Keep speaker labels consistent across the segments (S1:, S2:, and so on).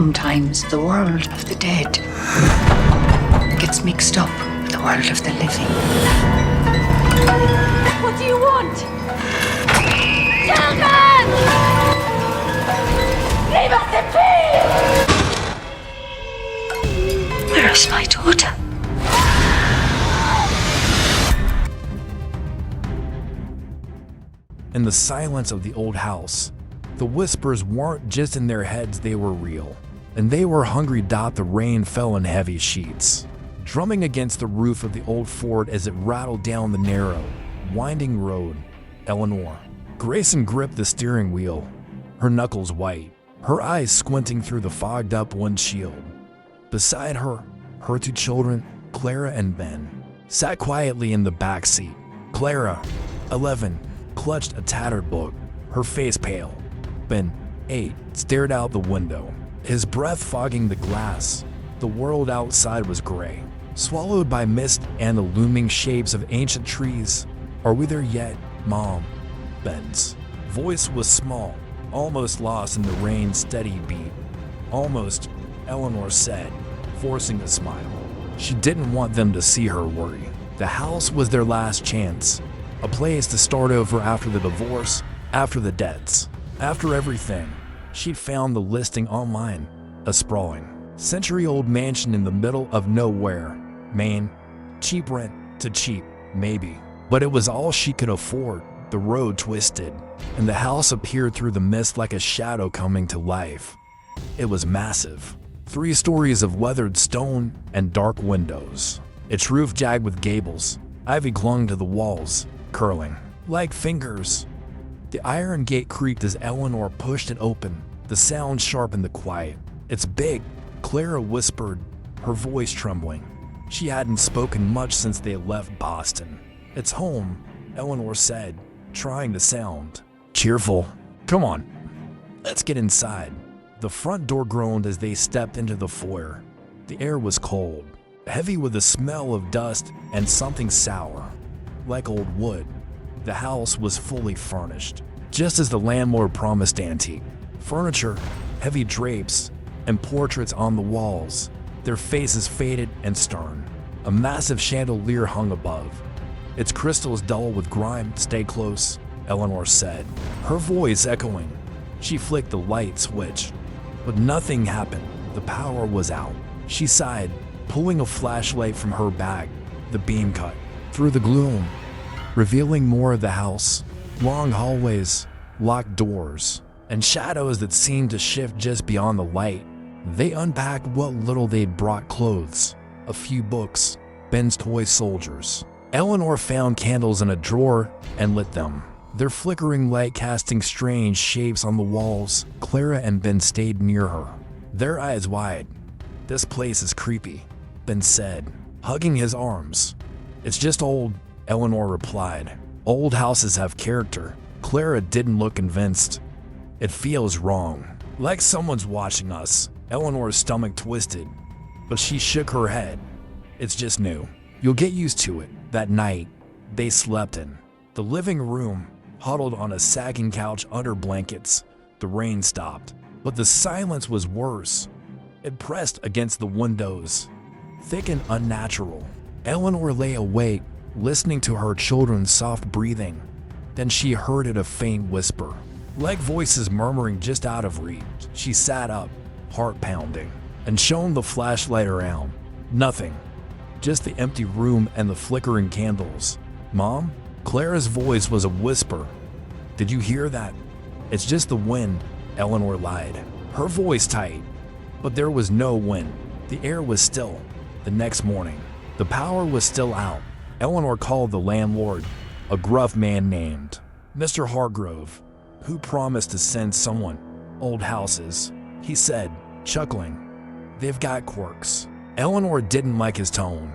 S1: Sometimes the world of the dead gets mixed up with the world of the living.
S2: What do you want? Children! Leave us in peace!
S1: Where is my daughter?
S3: In the silence of the old house, the whispers weren't just in their heads, they were real. And they were hungry. The rain fell in heavy sheets, drumming against the roof of the old fort as it rattled down the narrow, winding road. Eleanor. Grayson gripped the steering wheel, her knuckles white, her eyes squinting through the fogged-up windshield. Beside her, her two children, Clara and Ben, sat quietly in the back seat. Clara, 11, clutched a tattered book, her face pale. Ben, 8, stared out the window, his breath fogging the glass. The world outside was gray, swallowed by mist and the looming shapes of ancient trees. Are we there yet, Mom? Ben's voice was small, almost lost in the rain's steady beat. Almost, Eleanor said, forcing a smile. She didn't want them to see her worry. The house was their last chance, a place to start over after the divorce, after the debts, after everything. She'd found the listing online, a sprawling, century-old mansion in the middle of nowhere, Maine. Cheap rent to cheap, maybe. But it was all she could afford. The road twisted, and the house appeared through the mist like a shadow coming to life. It was massive, 3 stories of weathered stone and dark windows. Its roof jagged with gables. Ivy clung to the walls, curling like fingers. The iron gate creaked as Eleanor pushed it open. The sound sharpened the quiet. "It's big," Clara whispered, her voice trembling. She hadn't spoken much since they left Boston. "It's home," Eleanor said, trying to sound cheerful. "Come on, let's get inside." The front door groaned as they stepped into the foyer. The air was cold, heavy with the smell of dust and something sour, like old wood. The house was fully furnished, just as the landlord promised. Antique furniture, heavy drapes, and portraits on the walls, their faces faded and stern. A massive chandelier hung above, its crystals dull with grime. "Stay close," Eleanor said, her voice echoing. She flicked the light switch, but nothing happened. The power was out. She sighed, pulling a flashlight from her bag. The beam cut through the gloom, revealing more of the house. Long hallways, locked doors, and shadows that seemed to shift just beyond the light. They unpacked what little they'd brought: clothes, a few books, Ben's toy soldiers. Eleanor found candles in a drawer and lit them, their flickering light casting strange shapes on the walls. Clara and Ben stayed near her, their eyes wide. "This place is creepy," Ben said, hugging his arms. "It's just old," Eleanor replied. "Old houses have character." Clara didn't look convinced. "It feels wrong, like someone's watching us." Eleanor's stomach twisted, but she shook her head. "It's just new. You'll get used to it." That night, they slept in the living room, huddled on a sagging couch under blankets. The rain stopped, but the silence was worse. It pressed against the windows, thick and unnatural. Eleanor lay awake, listening to her children's soft breathing. Then she heard it, a faint whisper, like voices murmuring just out of reach. She sat up, heart pounding, and shone the flashlight around. Nothing, just the empty room and the flickering candles. "Mom?" Clara's voice was a whisper. "Did you hear that?" "It's just the wind," Eleanor lied, her voice tight. But there was no wind. The air was still. The next morning, the power was still out. Eleanor called the landlord, a gruff man named Mr. Hargrove, who promised to send someone. "Old houses," he said, chuckling. "They've got quirks." Eleanor didn't like his tone,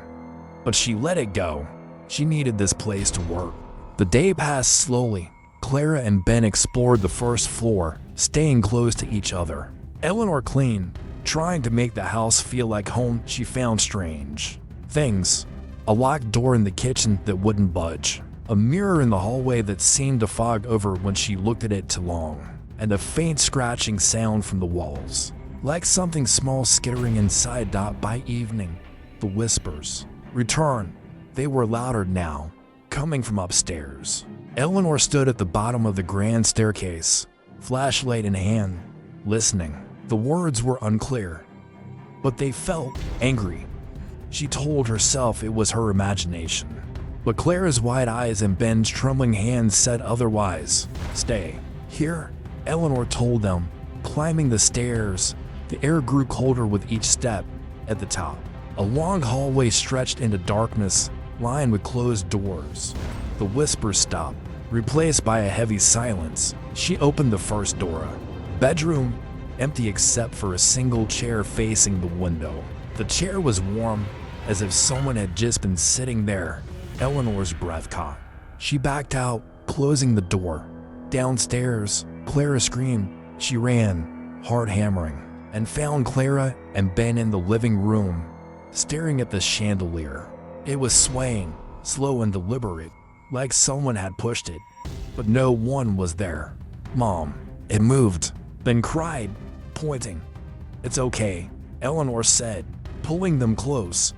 S3: but she let it go. She needed this place to work. The day passed slowly. Clara and Ben explored the first floor, staying close to each other. Eleanor cleaned, trying to make the house feel like home. She found strange things: a locked door in the kitchen that wouldn't budge, a mirror in the hallway that seemed to fog over when she looked at it too long, and a faint scratching sound from the walls, like something small skittering inside. By evening, the whispers returned. They were louder now, coming from upstairs. Eleanor stood at the bottom of the grand staircase, flashlight in hand, listening. The words were unclear, but they felt angry. She told herself it was her imagination, but Clara's wide eyes and Ben's trembling hands said otherwise. "Stay here," Eleanor told them. Climbing the stairs, the air grew colder with each step. At the top, a long hallway stretched into darkness, lined with closed doors. The whispers stopped, replaced by a heavy silence. She opened the first door. Bedroom, empty except for a single chair facing the window. The chair was warm, as if someone had just been sitting there. Eleanor's breath caught. She backed out, closing the door. Downstairs, Clara screamed. She ran, heart hammering, and found Clara and Ben in the living room, staring at the chandelier. It was swaying, slow and deliberate, like someone had pushed it, but no one was there. "Mom, it moved." Ben cried, pointing. "It's okay," Eleanor said, pulling them close.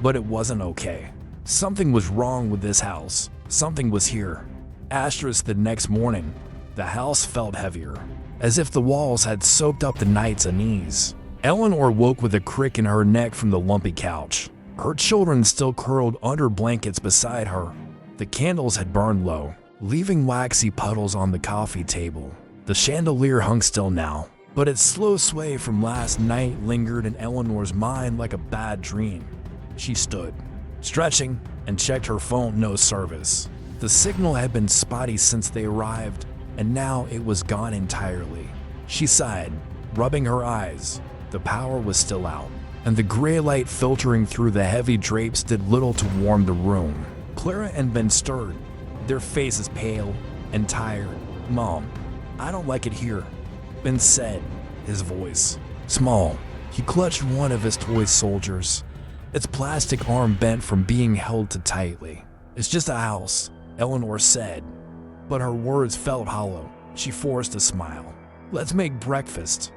S3: But it wasn't okay. Something was wrong with this house. Something was here. The next morning, the house felt heavier, as if the walls had soaked up the night's unease. Eleanor woke with a crick in her neck from the lumpy couch. Her children still curled under blankets beside her. The candles had burned low, leaving waxy puddles on the coffee table. The chandelier hung still now, but its slow sway from last night lingered in Eleanor's mind like a bad dream. She stood, stretching, and checked her phone. No service. The signal had been spotty since they arrived, and now it was gone entirely. She sighed, rubbing her eyes. The power was still out, and the gray light filtering through the heavy drapes did little to warm the room. Clara and Ben stirred, their faces pale and tired. "Mom, I don't like it here," Ben said, his voice small. He clutched one of his toy soldiers, its plastic arm bent from being held too tightly. "It's just a house," Eleanor said, but her words felt hollow. She forced a smile. "Let's make breakfast.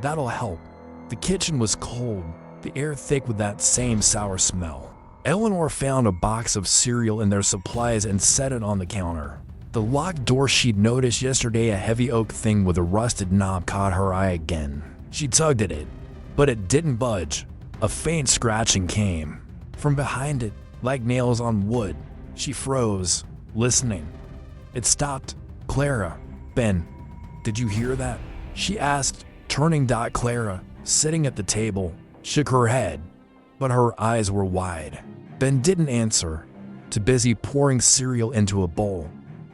S3: That'll help." The kitchen was cold, the air thick with that same sour smell. Eleanor found a box of cereal and their supplies and set it on the counter. The locked door she'd noticed yesterday, a heavy oak thing with a rusted knob, caught her eye again. She tugged at it, but it didn't budge. A faint scratching came from behind it, like nails on wood. She froze, listening. It stopped. "Clara, Ben, did you hear that?" she asked, turning. Clara, sitting at the table, shook her head, but her eyes were wide. Ben didn't answer, too busy pouring cereal into a bowl.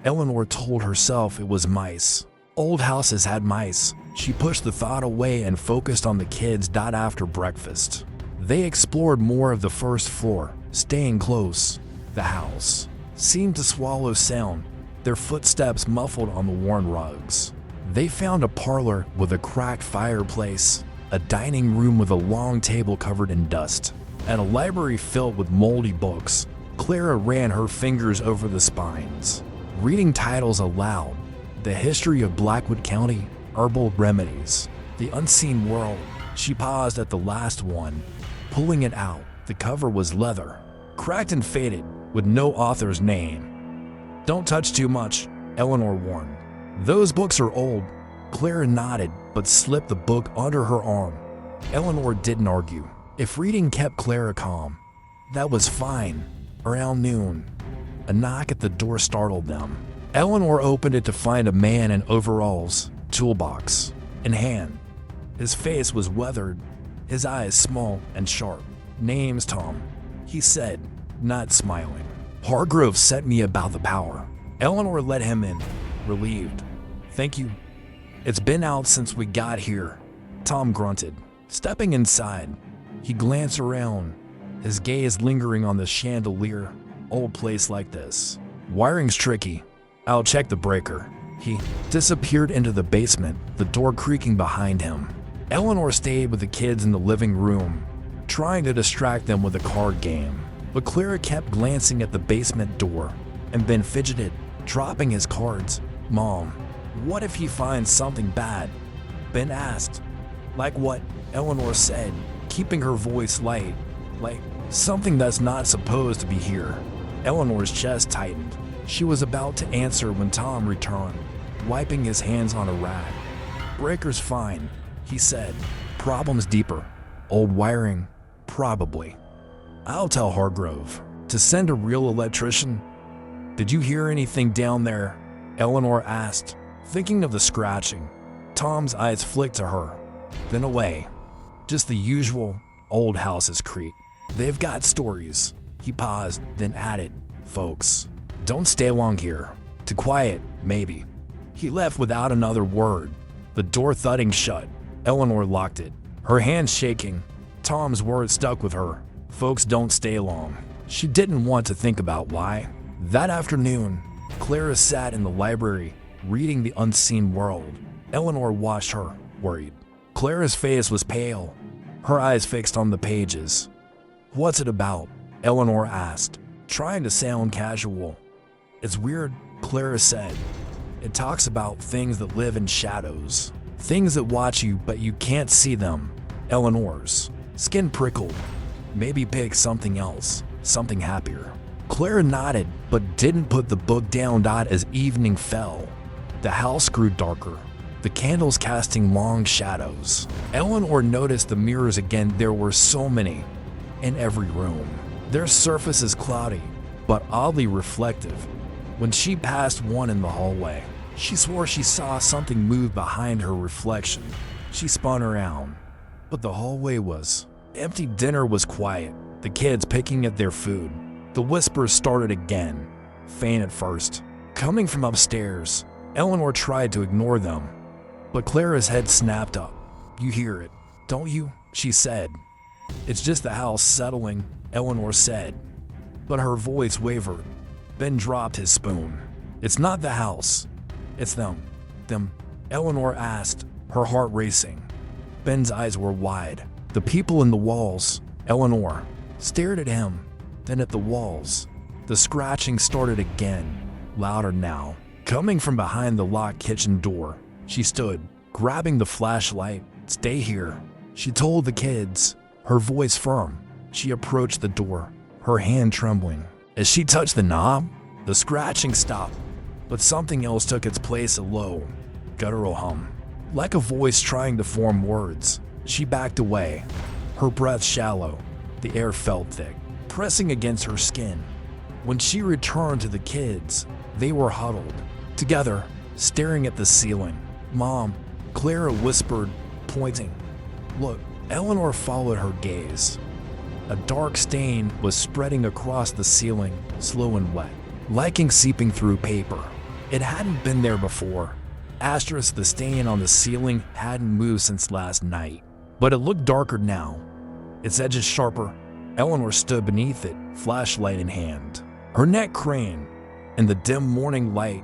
S3: Eleanor told herself it was mice. Old houses had mice. She pushed the thought away and focused on the kids. After breakfast, they explored more of the first floor, staying close. The house seemed to swallow sound, their footsteps muffled on the worn rugs. They found a parlor with a cracked fireplace, a dining room with a long table covered in dust, and a library filled with moldy books. Clara ran her fingers over the spines, reading titles aloud. The History of Blackwood County, Herbal Remedies, The Unseen World. She paused at the last one, pulling it out. The cover was leather, cracked and faded, with no author's name. "Don't touch too much," Eleanor warned. "Those books are old." Clara nodded, but slipped the book under her arm. Eleanor didn't argue. If reading kept Clara calm, that was fine. Around noon, a knock at the door startled them. Eleanor opened it to find a man in overalls, toolbox in hand. His face was weathered, his eyes small and sharp. "Name's Tom," he said, not smiling. "Hargrove sent me about the power." Eleanor let him in, relieved. "Thank you. It's been out since we got here," Tom grunted. Stepping inside, he glanced around, his gaze lingering on the chandelier. "Old place like this. Wiring's tricky. I'll check the breaker." He disappeared into the basement, the door creaking behind him. Eleanor stayed with the kids in the living room, trying to distract them with a card game. But Clara kept glancing at the basement door, and Ben fidgeted, dropping his cards. "Mom, what if he finds something bad?" Ben asked. Like what? Eleanor said, keeping her voice light. Like something that's not supposed to be here. Eleanor's chest tightened. She was about to answer when Tom returned, wiping his hands on a rag. "Breaker's fine," he said. "Problem's deeper. Old wiring, probably. I'll tell Hargrove to send a real electrician." "Did you hear anything down there?" Eleanor asked, thinking of the scratching. Tom's eyes flicked to her, then away. "Just the usual old houses creak. They've got stories." He paused, then added, "Folks, don't stay long here. To quiet, maybe." He left without another word, the door thudding shut. Eleanor locked it, her hands shaking. Tom's words stuck with her. Folks don't stay long. She didn't want to think about why. That afternoon, Clara sat in the library, reading The Unseen World. Eleanor watched her, worried. Clara's face was pale, her eyes fixed on the pages. "What's it about?" Eleanor asked, trying to sound casual. "It's weird," Clara said. "It talks about things that live in shadows, things that watch you but you can't see them." Eleanor's skin prickled. "Maybe pick something else, something happier." Clara nodded but didn't put the book down. As evening fell, the house grew darker, the candles casting long shadows. Eleanor noticed the mirrors again. There were so many, in every room. Their surfaces cloudy, but oddly reflective. When she passed one in the hallway, she swore she saw something move behind her reflection. She spun around, but the hallway was empty. Dinner was quiet, the kids picking at their food. The whispers started again, faint at first, coming from upstairs. Eleanor tried to ignore them, but Clara's head snapped up. "You hear it, don't you?" she said. "It's just the house settling," Eleanor said, but her voice wavered. Ben dropped his spoon. "It's not the house, it's them." "Them?" Eleanor asked, her heart racing. Ben's eyes were wide. "The people in the walls." Eleanor stared at him, then at the walls. The scratching started again, louder now, coming from behind the locked kitchen door. She stood, grabbing the flashlight. "Stay here," she told the kids, her voice firm. She approached the door, her hand trembling. As she touched the knob, the scratching stopped, but something else took its place, a low, guttural hum, like a voice trying to form words. She backed away, her breath shallow. The air felt thick, pressing against her skin. When she returned to the kids, they were huddled together, staring at the ceiling. "Mom," Clara whispered, pointing. "Look." Eleanor followed her gaze. A dark stain was spreading across the ceiling, slow and wet, like ink seeping through paper. It hadn't been there before. The stain on the ceiling hadn't moved since last night, but it looked darker now, its edges sharper. Eleanor stood beneath it, flashlight in hand. Her neck craned. In the dim morning light,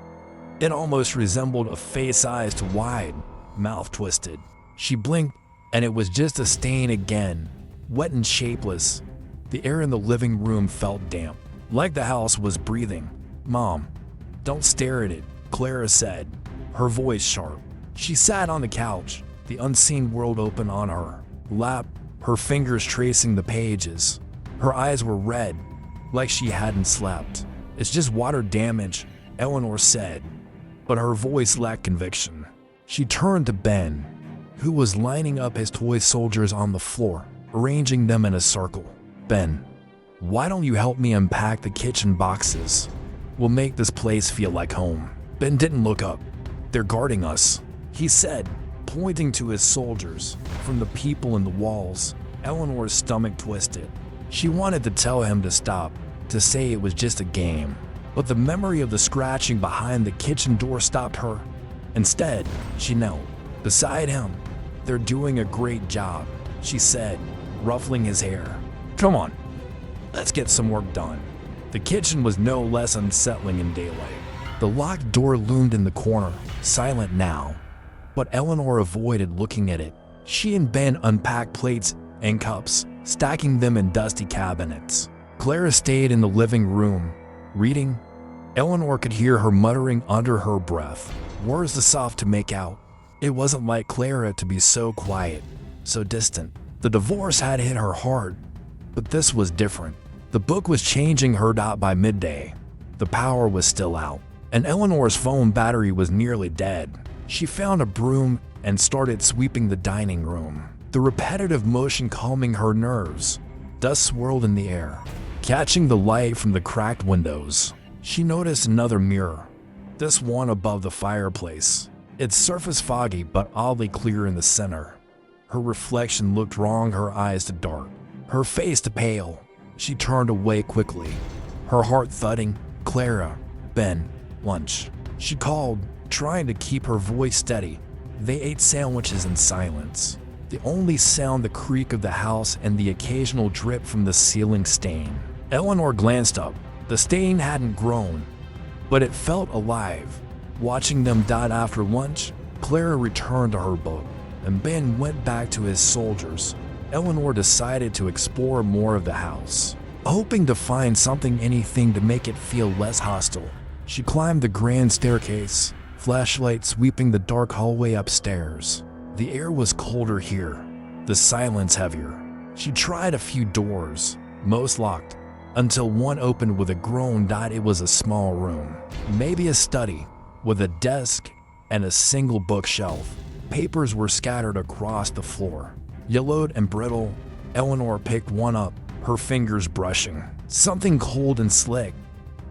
S3: it almost resembled a face, eyes too wide, mouth twisted. She blinked, and it was just a stain again, wet and shapeless. The air in the living room felt damp, like the house was breathing. "Mom, don't stare at it," Clara said, her voice sharp. She sat on the couch, the unseen world open on her lap, her fingers tracing the pages. Her eyes were red, like she hadn't slept. "It's just water damage," Eleanor said, but her voice lacked conviction. She turned to Ben, who was lining up his toy soldiers on the floor, arranging them in a circle. "Ben, why don't you help me unpack the kitchen boxes? We'll make this place feel like home." Ben didn't look up. "They're guarding us," he said, pointing to his soldiers. From the people in the walls, Eleanor's stomach twisted. She wanted to tell him to stop, to say it was just a game, but the memory of the scratching behind the kitchen door stopped her. Instead, she knelt beside him. "They're doing a great job," she said, ruffling his hair. "Come on, let's get some work done." The kitchen was no less unsettling in daylight. The locked door loomed in the corner, silent now, but Eleanor avoided looking at it. She and Ben unpacked plates and cups, stacking them in dusty cabinets. Clara stayed in the living room, reading. Eleanor could hear her muttering under her breath, words too soft to make out. It wasn't like Clara to be so quiet. so distant. The divorce had hit her hard, but this was different. The book was changing her. By midday, the power was still out, and Eleanor's phone battery was nearly dead. She found a broom and started sweeping the dining room, the repetitive motion calming her nerves. Dust swirled in the air, catching the light from the cracked windows. She noticed another mirror, this one above the fireplace. Its surface foggy but oddly clear in the center. Her reflection looked wrong, her eyes to dark, her face to pale. She turned away quickly, her heart thudding. Clara, Ben, lunch. She called, trying to keep her voice steady. They ate sandwiches in silence. The only sound the creak of the house and the occasional drip from the ceiling stain. Eleanor glanced up. The stain hadn't grown, but it felt alive. Watching them dot after lunch, Clara returned to her book, and Ben went back to his soldiers. Eleanor decided to explore more of the house, hoping to find anything to make it feel less hostile. She climbed the grand staircase, flashlight sweeping the dark hallway upstairs. The air was colder here, the silence heavier. She tried a few doors, most locked, until one opened with a groan. It was a small room, maybe a study, with a desk and a single bookshelf. Papers were scattered across the floor, yellowed and brittle. Eleanor picked one up, her fingers brushing. Something cold and slick.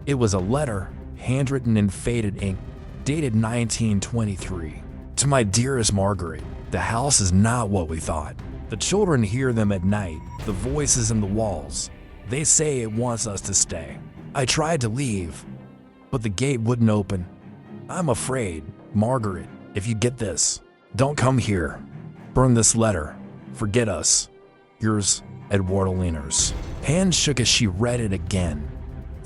S3: It was a letter, handwritten in faded ink, dated 1923. To my dearest Margaret, the house is not what we thought. The children hear them at night, the voices in the walls. They say it wants us to stay. I tried to leave, but the gate wouldn't open. I'm afraid, Margaret, if you get this, don't come here. Burn this letter. Forget us. Yours, Eleanor's. Hands shook as she read it again.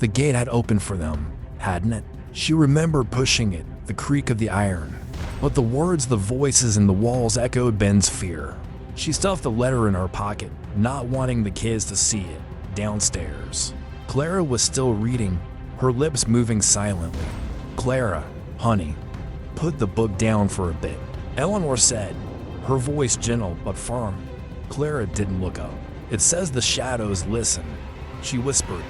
S3: The gate had opened for them, hadn't it? She remembered pushing it, the creak of the iron. But the words, the voices in the walls echoed Ben's fear. She stuffed the letter in her pocket, not wanting the kids to see it. Downstairs, Clara was still reading, her lips moving silently. Clara, honey, put the book down for a bit, Eleanor said, her voice gentle but firm. Clara didn't look up. It says the shadows listen, she whispered.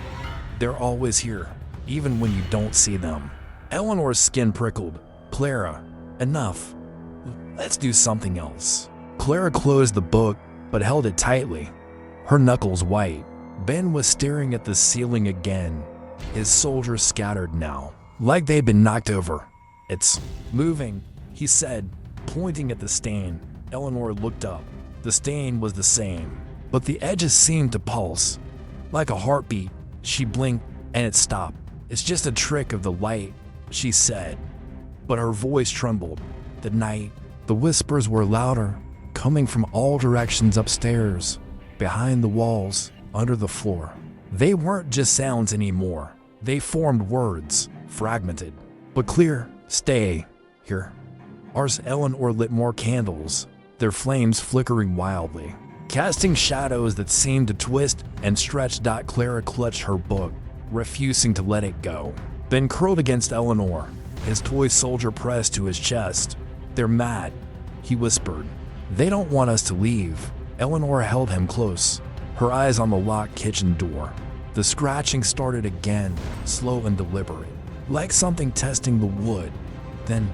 S3: They're always here, even when you don't see them. Eleanor's skin prickled. Clara, enough. Let's do something else. Clara closed the book, but held it tightly, her knuckles white. Ben was staring at the ceiling again, his soldiers scattered now, like they'd been knocked over. It's moving, he said, pointing at the stain. Eleanor looked up. The stain was the same, but the edges seemed to pulse, like a heartbeat. She blinked, and it stopped. It's just a trick of the light, she said, but her voice trembled. The night, the whispers were louder, coming from all directions upstairs, behind the walls, under the floor. They weren't just sounds anymore. They formed words, fragmented, but clear. Stay here. Eleanor lit more candles, their flames flickering wildly, casting shadows that seemed to twist and stretch. Clara clutched her book, refusing to let it go. Ben curled against Eleanor, his toy soldier pressed to his chest. They're mad, he whispered. They don't want us to leave. Eleanor held him close, her eyes on the locked kitchen door. The scratching started again, slow and deliberate, like something testing the wood. Then,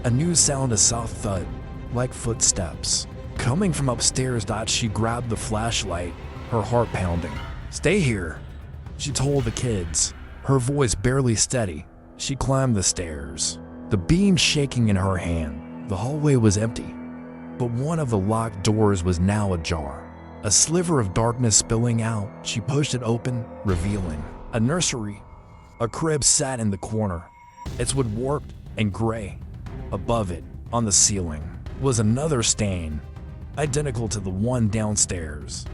S3: a new sound, a soft thud, like footsteps, coming from upstairs. She grabbed the flashlight, her heart pounding. Stay here, she told the kids, her voice barely steady. She climbed the stairs, the beam shaking in her hand. The hallway was empty, but one of the locked doors was now ajar. A sliver of darkness spilling out. She pushed it open, revealing a nursery. A crib sat in the corner, its wood warped and gray. Above it, on the ceiling, was another stain, identical to the one downstairs.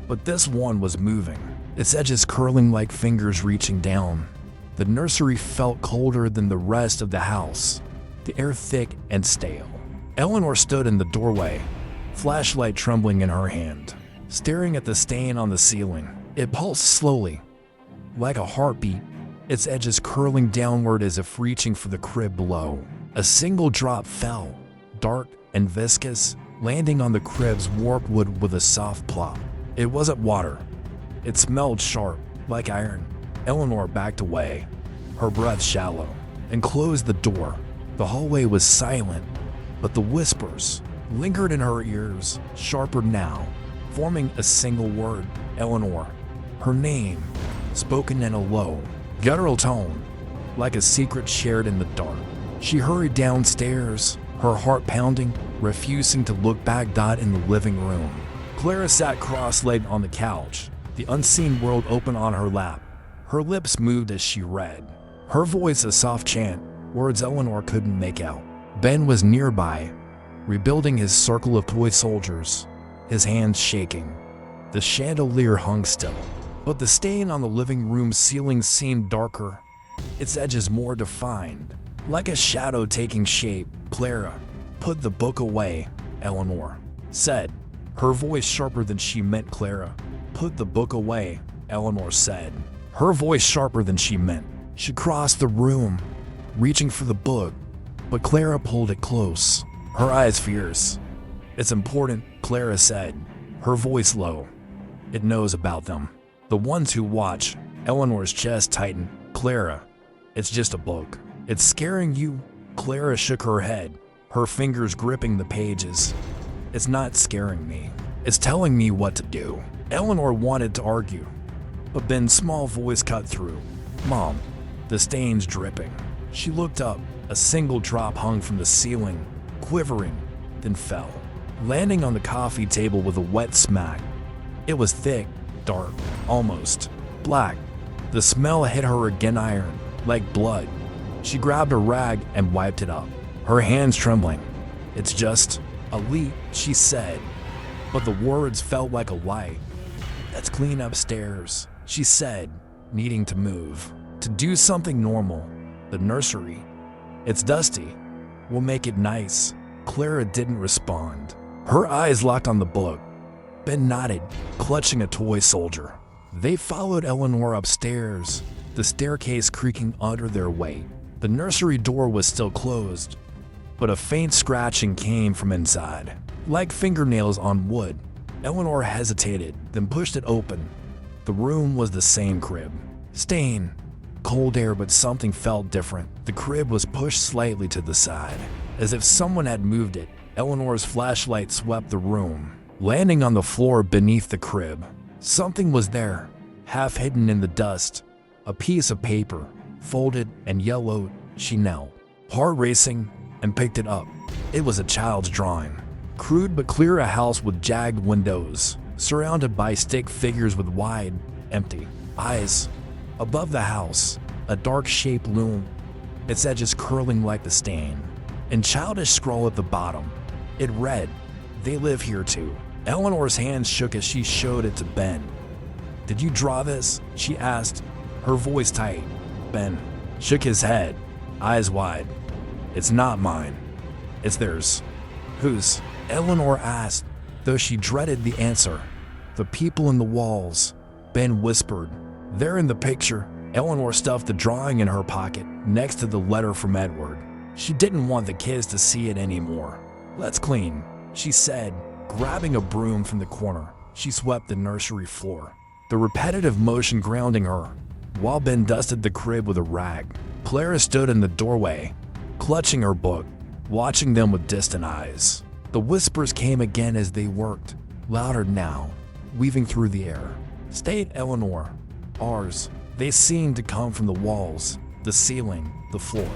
S3: But this one was moving, its edges curling like fingers reaching down. The nursery felt colder than the rest of the house, the air thick and stale. Eleanor stood in the doorway, flashlight trembling in her hand, staring at the stain on the ceiling. It pulsed slowly, like a heartbeat, its edges curling downward as if reaching for the crib below. A single drop fell, dark and viscous, landing on the crib's warped wood with a soft plop. It wasn't water. It smelled sharp, like iron. Eleanor backed away, her breath shallow, and closed the door. The hallway was silent, but the whispers lingered in her ears, sharper now, forming a single word: Eleanor. Her name, spoken in a low, guttural tone, like a secret shared in the dark. She hurried downstairs, her heart pounding, refusing to look back. In the living room, Clara sat cross-legged on the couch, the unseen world open on her lap. Her lips moved as she read, her voice a soft chant, words Eleanor couldn't make out. Ben was nearby, rebuilding his circle of toy soldiers, his hands shaking. The chandelier hung still, but the stain on the living room ceiling seemed darker, its edges more defined, like a shadow taking shape. Clara, put the book away, Eleanor said, her voice sharper than she meant. Clara, put the book away, Eleanor said, her voice sharper than she meant. She crossed the room, reaching for the book, but Clara pulled it close, her eyes fierce. It's important, Clara said, her voice low. It knows about them. The ones who watch. Eleanor's chest tightened. Clara, it's just a book. It's scaring you? Clara shook her head, her fingers gripping the pages. It's not scaring me. It's telling me what to do. Eleanor wanted to argue, but Ben's small voice cut through. Mom, the stain's dripping. She looked up. A single drop hung from the ceiling, quivering, then fell, landing on the coffee table with a wet smack. It was thick, dark, almost black. The smell hit her again, iron, like blood. She grabbed a rag and wiped it up, her hands trembling. It's just a leak, she said, but the words felt like a lie. Let's clean upstairs, she said, needing to move, to do something normal. The nursery. It's dusty. We'll make it nice. Clara didn't respond. Her eyes locked on the book. Ben nodded, clutching a toy soldier. They followed Eleanor upstairs, the staircase creaking under their weight. The nursery door was still closed, but a faint scratching came from inside, like fingernails on wood. Eleanor hesitated, then pushed it open. The room was the same crib. Stain, cold air, but something felt different. The crib was pushed slightly to the side, as if someone had moved it. Eleanor's flashlight swept the room, landing on the floor beneath the crib. Something was there, half hidden in the dust. A piece of paper, folded and yellowed. She knelt, heart racing, and picked it up. It was a child's drawing. Crude but clear, a house with jagged windows, surrounded by stick figures with wide, empty eyes. Above the house, a dark shape loomed, its edges curling like the stain. In childish scrawl at the bottom, it read, "They live here too." Eleanor's hands shook as she showed it to Ben. "Did you draw this?" she asked, her voice tight. Ben shook his head, eyes wide. "It's not mine. It's theirs." "Whose?" Eleanor asked, though she dreaded the answer. "The people in the walls," Ben whispered. "They're in the picture." Eleanor stuffed the drawing in her pocket, next to the letter from Edward. She didn't want the kids to see it anymore. "Let's clean," she said, grabbing a broom from the corner. She swept the nursery floor, the repetitive motion grounding her, while Ben dusted the crib with a rag. Clara stood in the doorway, clutching her book, watching them with distant eyes. The whispers came again as they worked, louder now, weaving through the air. "Stay, Eleanor. Ours." They seemed to come from the walls, the ceiling, the floor.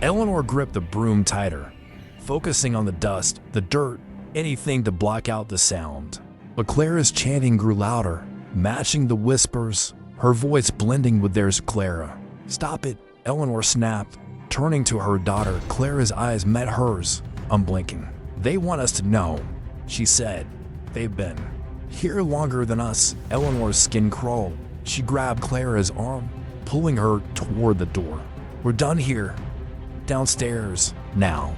S3: Eleanor gripped the broom tighter, focusing on the dust, the dirt, anything to block out the sound. But Clara's chanting grew louder, matching the whispers, her voice blending with theirs. "Clara, stop it," Eleanor snapped, turning to her daughter. Clara's eyes met hers, unblinking. "They want us to know," she said. "They've been here longer than us." Eleanor's skin crawled. She grabbed Clara's arm, pulling her toward the door. "We're done here. Downstairs, now."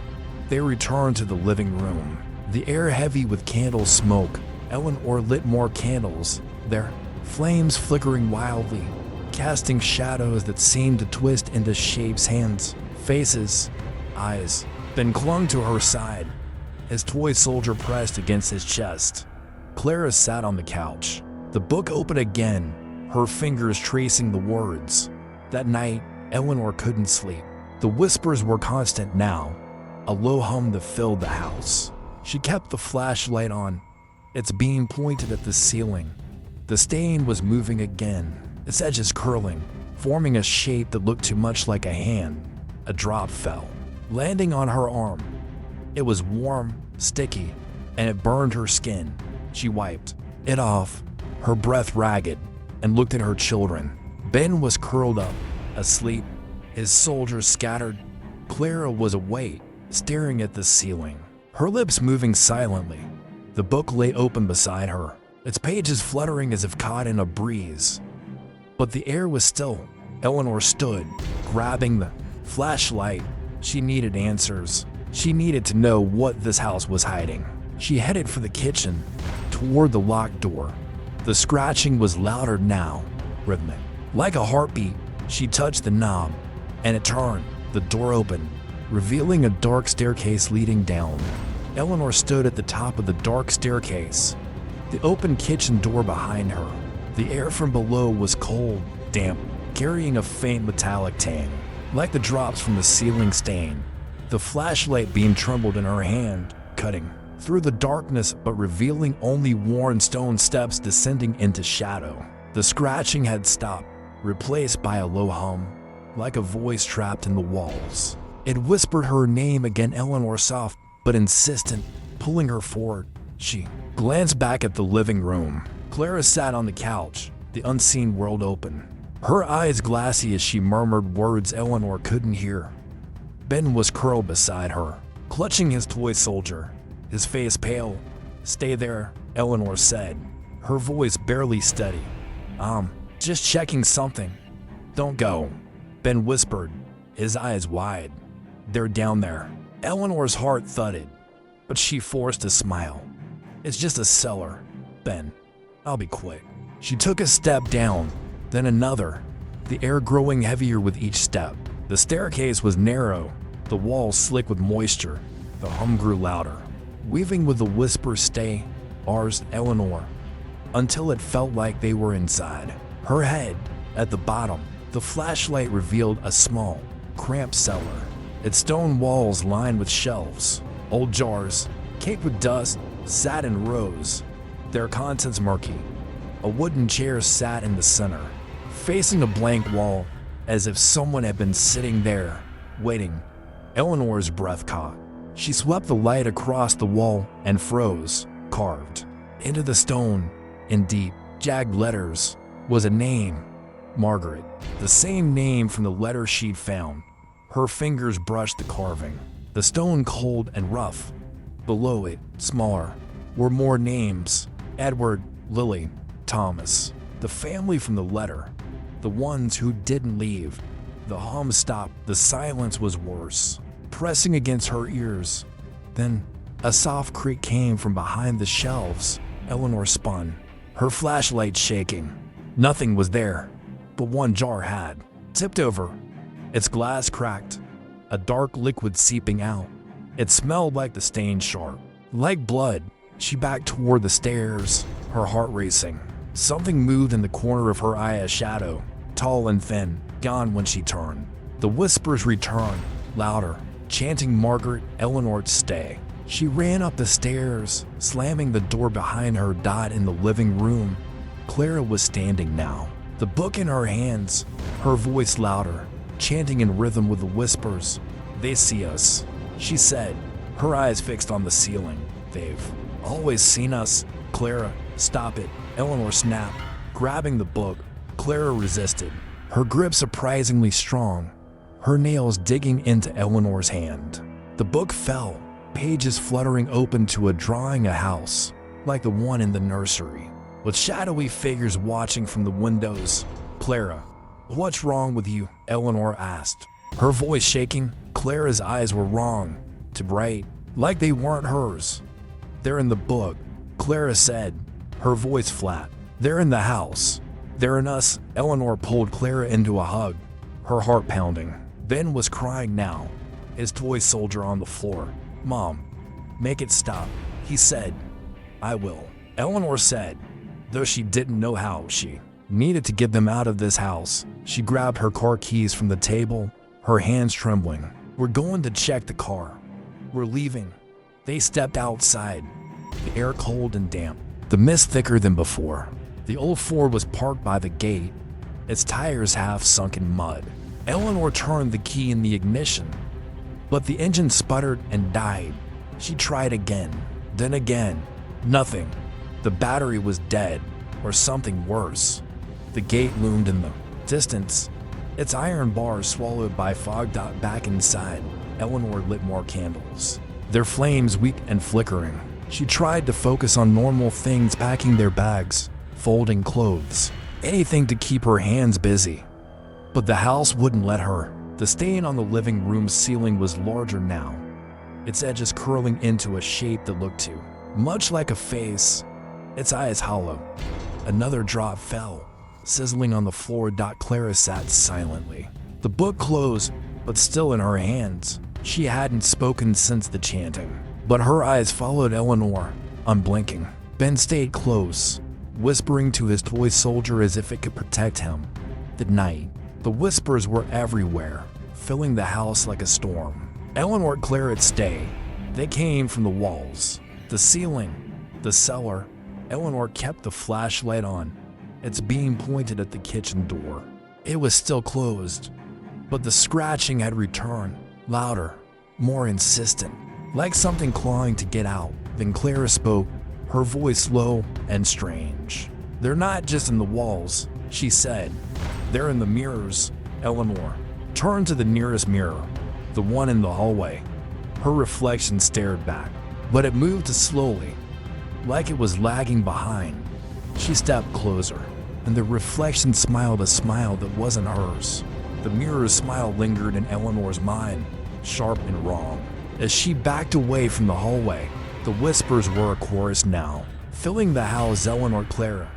S3: They returned to the living room, the air heavy with candle smoke. Eleanor lit more candles, their flames flickering wildly, casting shadows that seemed to twist into shapes, hands, faces, eyes. Then clung to her side, his toy soldier pressed against his chest. Clara sat on the couch. The book opened again, her fingers tracing the words. That night, Eleanor couldn't sleep. The whispers were constant now, a low hum that filled the house. She kept the flashlight on, its beam pointed at the ceiling. The stain was moving again, its edges curling, forming a shape that looked too much like a hand. A drop fell, landing on her arm. It was warm, sticky, and it burned her skin. She wiped it off, her breath ragged, and looked at her children. Ben was curled up, asleep, his soldiers scattered. Clara was awake, staring at the ceiling, her lips moving silently. The book lay open beside her, its pages fluttering as if caught in a breeze. But the air was still. Eleanor stood, grabbing the flashlight. She needed answers. She needed to know what this house was hiding. She headed for the kitchen, toward the locked door. The scratching was louder now, rhythmic. Like a heartbeat, she touched the knob, and it turned. The door opened, revealing a dark staircase leading down. Eleanor stood at the top of the dark staircase, the open kitchen door behind her. The air from below was cold, damp, carrying a faint metallic tang, like the drops from the ceiling stain. The flashlight beam trembled in her hand, cutting through the darkness but revealing only worn stone steps descending into shadow. The scratching had stopped, replaced by a low hum, like a voice trapped in the walls. It whispered her name again, Eleanor, soft but insistent, pulling her forward. She glanced back at the living room. Clara sat on the couch, the unseen world open, her eyes glassy as she murmured words Eleanor couldn't hear. Ben was curled beside her, clutching his toy soldier, his face pale. "Stay there," Eleanor said, her voice barely steady. Just checking something. Don't go," Ben whispered, his eyes wide. "They're down there." Eleanor's heart thudded, but she forced a smile. "It's just a cellar, Ben. I'll be quick." She took a step down, then another, the air growing heavier with each step. The staircase was narrow, the walls slick with moisture. The hum grew louder, weaving with the whisper, "Stay, ours, Eleanor," until it felt like they were inside her head. At the bottom, the flashlight revealed a small, cramped cellar, its stone walls lined with shelves. Old jars, caked with dust, sat in rows, their contents murky. A wooden chair sat in the center, facing a blank wall, as if someone had been sitting there, waiting. Eleanor's breath caught. She swept the light across the wall and froze. Carved into the stone, in deep, jagged letters, was a name. Margaret, the same name from the letter she'd found. Her fingers brushed the carving, the stone cold and rough. Below it, smaller, were more names: Edward, Lily, Thomas, the family from the letter, the ones who didn't leave. The hum stopped. The silence was worse, pressing against her ears. Then a soft creak came from behind the shelves. Eleanor spun, her flashlight shaking. Nothing was there, but one jar had tipped over, its glass cracked, a dark liquid seeping out. It smelled like the stained sharp, like blood. She backed toward the stairs, her heart racing. Something moved in the corner of her eye, a shadow, tall and thin, gone when she turned. The whispers returned, louder, chanting Margaret, Eleanor, stay. She ran up the stairs, slamming the door behind her. In the living room, Clara was standing now, the book in her hands, her voice louder, chanting in rhythm with the whispers. "They see us," she said, her eyes fixed on the ceiling. "They've always seen us." "Clara, stop it," Eleanor snapped, grabbing the book. Clara resisted, her grip surprisingly strong, her nails digging into Eleanor's hand. The book fell, pages fluttering open to a drawing, a house, like the one in the nursery, with shadowy figures watching from the windows. "Clara, what's wrong with you?" Eleanor asked, her voice shaking. Clara's eyes were wrong, too bright, like they weren't hers. "They're in the book," Clara said, her voice flat. "They're in the house. They're in us." Eleanor pulled Clara into a hug, her heart pounding. Ben was crying now, his toy soldier on the floor. "Mom, Make it stop, he said. I will, Eleanor said, though she didn't know how. She needed to get them out of this house. She grabbed her car keys from the table, her hands trembling. We're going to check the car. We're leaving. They stepped outside, the air cold and damp, the mist thicker than before. The old Ford was parked by the gate, its tires half sunk in mud. Eleanor turned the key in the ignition, but the engine sputtered and died. She tried again, then again. Nothing. The battery was dead, or something worse. The gate loomed in the distance, its iron bars swallowed by fog. Back inside, Eleanor lit more candles, their flames weak and flickering. She tried to focus on normal things, packing their bags, folding clothes, anything to keep her hands busy. But the house wouldn't let her. The stain on the living room ceiling was larger now, its edges curling into a shape that looked too much like a face, its eyes hollow. Another drop fell, sizzling on the floor. Clara sat silently, the book closed, but still in her hands. She hadn't spoken since the chanting, but her eyes followed Eleanor, unblinking. Ben stayed close, whispering to his toy soldier as if it could protect him. At night, the whispers were everywhere, filling the house like a storm. Eleanor, Clara, stay. They came from the walls, the ceiling, the cellar. Eleanor kept the flashlight on, its beam pointed at the kitchen door. It was still closed, but the scratching had returned, louder, more insistent, like something clawing to get out. Then Clara spoke, her voice low and strange. They're not just in the walls, she said. They're in the mirrors. Eleanor turned to the nearest mirror, the one in the hallway. Her reflection stared back, but it moved slowly, like it was lagging behind. She stepped closer, and the reflection smiled a smile that wasn't hers. The mirror's smile lingered in Eleanor's mind, sharp and wrong. As she backed away from the hallway, the whispers were a chorus now, filling the house. Eleanor, Clara,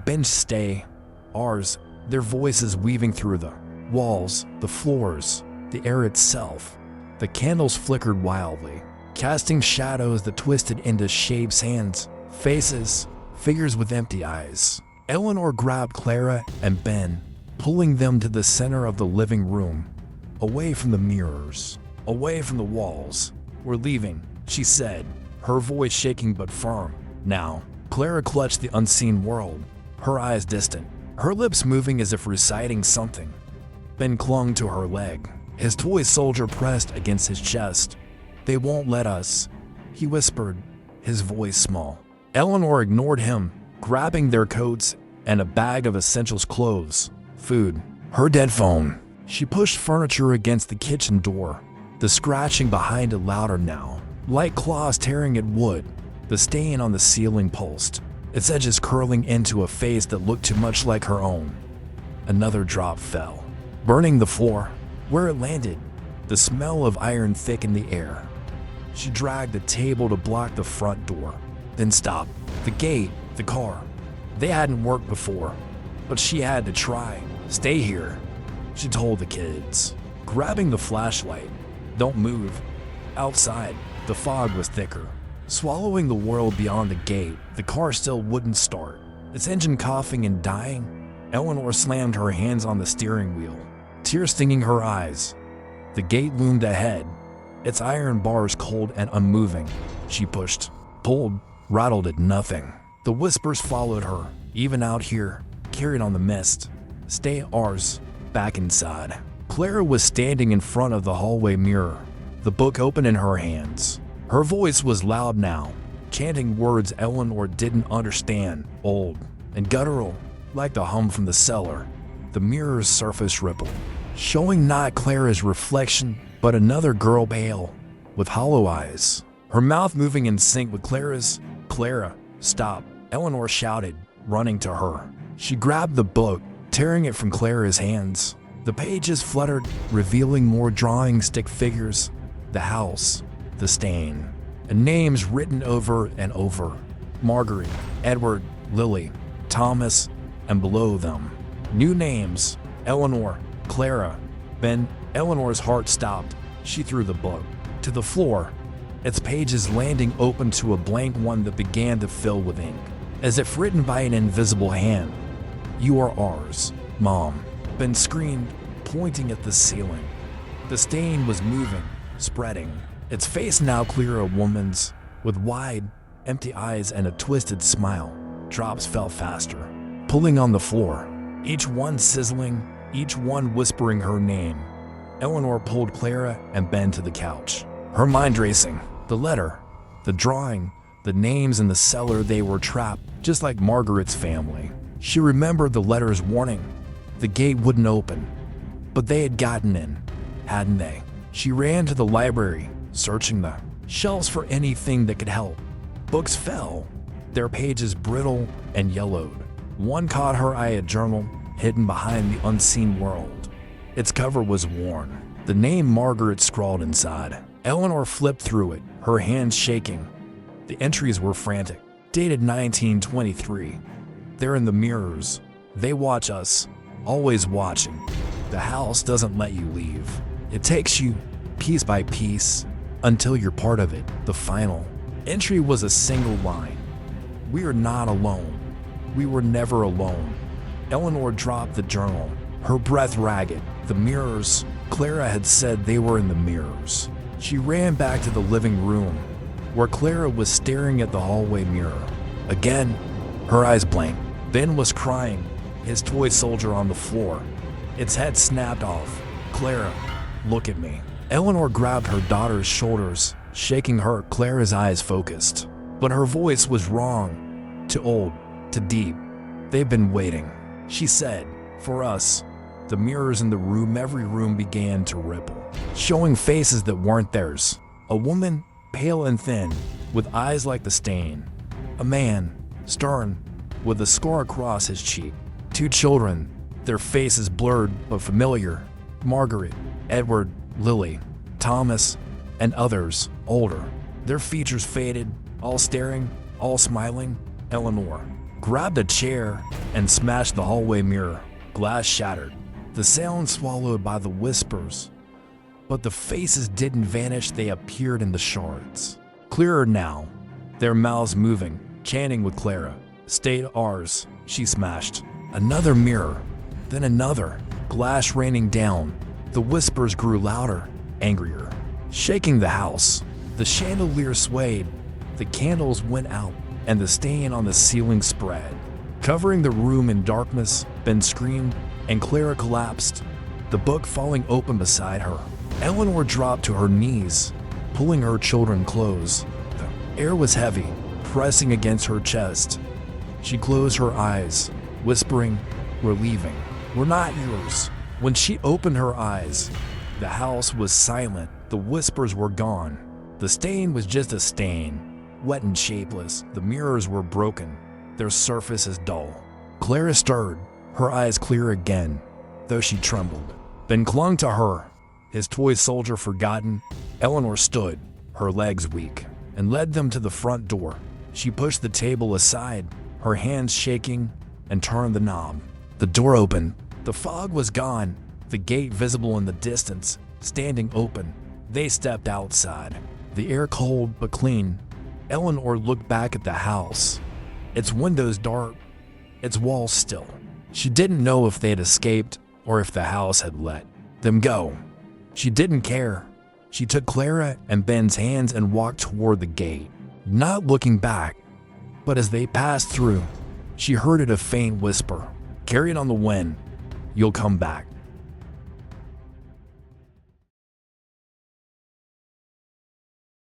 S3: Ben, stay. Ours. Their voices weaving through the walls, the floors, the air itself. The candles flickered wildly, casting shadows that twisted into shapes, hands, faces, figures with empty eyes. Eleanor grabbed Clara and Ben, pulling them to the center of the living room, away from the mirrors, away from the walls. We're leaving, she said, her voice shaking but firm. Now, Clara clutched the unseen world, her eyes distant, her lips moving as if reciting something. Ben clung to her leg, his toy soldier pressed against his chest. They won't let us, he whispered, his voice small. Eleanor ignored him, grabbing their coats and a bag of essentials, clothes, food, her dead phone. She pushed furniture against the kitchen door, the scratching behind it louder now, like claws tearing at wood. The stain on the ceiling pulsed, its edges curling into a face that looked too much like her own. Another drop fell, burning the floor. Where it landed, the smell of iron thick in the air. She dragged the table to block the front door, then stopped. The gate, the car. They hadn't worked before, but she had to try. Stay here, she told the kids, grabbing the flashlight. Don't move. Outside, the fog was thicker, swallowing the world beyond the gate. The car still wouldn't start, its engine coughing and dying. Eleanor slammed her hands on the steering wheel, tears stinging her eyes. The gate loomed ahead, its iron bars cold and unmoving. She pushed, pulled, rattled at nothing. The whispers followed her, even out here, carried on the mist. Stay. Ours. Back inside. Clara was standing in front of the hallway mirror, the book open in her hands. Her voice was loud now, chanting words Eleanor didn't understand, old and guttural, like the hum from the cellar. The mirror's surface rippled, showing not Clara's reflection, but another girl, pale, with hollow eyes, her mouth moving in sync with Clara's. Clara, stop, Eleanor shouted, running to her. She grabbed the book, tearing it from Clara's hands. The pages fluttered, revealing more drawing stick figures, the house, the stain, and names written over and over. Marguerite, Edward, Lily, Thomas, and below them, new names, Eleanor, Clara, Ben. Eleanor's heart stopped. She threw the book to the floor, its pages landing open to a blank one that began to fill with ink, as if written by an invisible hand. "You are ours, Mom," Ben screamed, pointing at the ceiling. The stain was moving, spreading, its face now clear a woman's, with wide, empty eyes and a twisted smile. Drops fell faster, pulling on the floor, each one sizzling, each one whispering her name. Eleanor pulled Clara and Ben to the couch, her mind racing. The letter, the drawing, the names in the cellar. They were trapped, just like Margaret's family. She remembered the letter's warning. The gate wouldn't open, but they had gotten in, hadn't they? She ran to the library, searching the shelves for anything that could help. Books fell, their pages brittle and yellowed. One caught her eye, a journal hidden behind the unseen world. Its cover was worn, the name Margaret scrawled inside. Eleanor flipped through it, her hands shaking. The entries were frantic, dated 1923. They're in the mirrors. They watch us, always watching. The house doesn't let you leave. It takes you piece by piece until you're part of it. The final entry was a single line. "We are not alone. We were never alone." Eleanor dropped the journal, her breath ragged. The mirrors. Clara had said they were in the mirrors. She ran back to the living room, where Clara was staring at the hallway mirror. Again, her eyes blank. Ben was crying, his toy soldier on the floor. Its head snapped off. "Clara, look at me." Eleanor grabbed her daughter's shoulders, shaking her. Clara's eyes focused, but her voice was wrong. "Too old, too deep. They've been waiting," she said, "for us." The mirrors in the room, every room began to ripple, showing faces that weren't theirs. A woman, pale and thin, with eyes like the stain. A man, stern, with a scar across his cheek. Two children, their faces blurred but familiar. Margaret, Edward, Lily, Thomas, and others, older. Their features faded, all staring, all smiling. Eleanor grabbed a chair and smashed the hallway mirror. Glass shattered, the sound swallowed by the whispers. But the faces didn't vanish, they appeared in the shards. Clearer now, their mouths moving, chanting with Clara. "Stay ours," she smashed. Another mirror, then another, glass raining down. The whispers grew louder, angrier, shaking the house. The chandelier swayed, the candles went out, and the stain on the ceiling spread, covering the room in darkness. Ben screamed, and Clara collapsed, the book falling open beside her. Eleanor dropped to her knees, pulling her children close. The air was heavy, pressing against her chest. She closed her eyes, whispering, "We're leaving. We're not yours." When she opened her eyes, the house was silent. The whispers were gone. The stain was just a stain, wet and shapeless. The mirrors were broken, their surfaces dull. Clara stirred, her eyes clear again, though she trembled. Ben clung to her, his toy soldier forgotten. Eleanor stood, her legs weak, and led them to the front door. She pushed the table aside, her hands shaking, and turned the knob. The door opened. The fog was gone, the gate visible in the distance, standing open. They stepped outside, the air cold but clean. Eleanor looked back at the house, its windows dark, its walls still. She didn't know if they had escaped or if the house had let them go. She didn't care. She took Clara and Ben's hands and walked toward the gate, not looking back. But as they passed through, she heard it, a faint whisper, carried on the wind. "You'll come back."